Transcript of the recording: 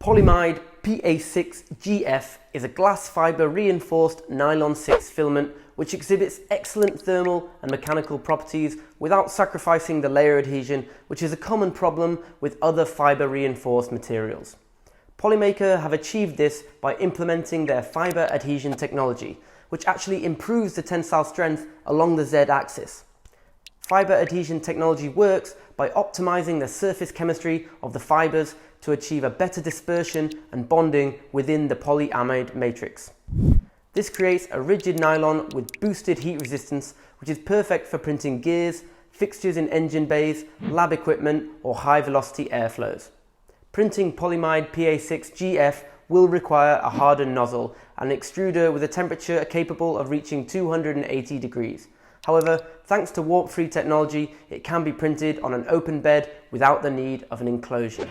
PolyMide PA6-GF is a glass fiber reinforced nylon 6 filament which exhibits excellent thermal and mechanical properties without sacrificing the layer adhesion, which is a common problem with other fiber reinforced materials. Polymaker have achieved this by implementing their fiber adhesion technology, which actually improves the tensile strength along the Z-axis. Fiber adhesion technology works by optimizing the surface chemistry of the fibers to achieve a better dispersion and bonding within the polyamide matrix. This creates a rigid nylon with boosted heat resistance, which is perfect for printing gears, fixtures in engine bays, lab equipment, or high velocity airflows. Printing PolyMide PA6-GF will require a hardened nozzle and an extruder with a temperature capable of reaching 280 degrees. However, thanks to warp-free technology, it can be printed on an open bed without the need of an enclosure.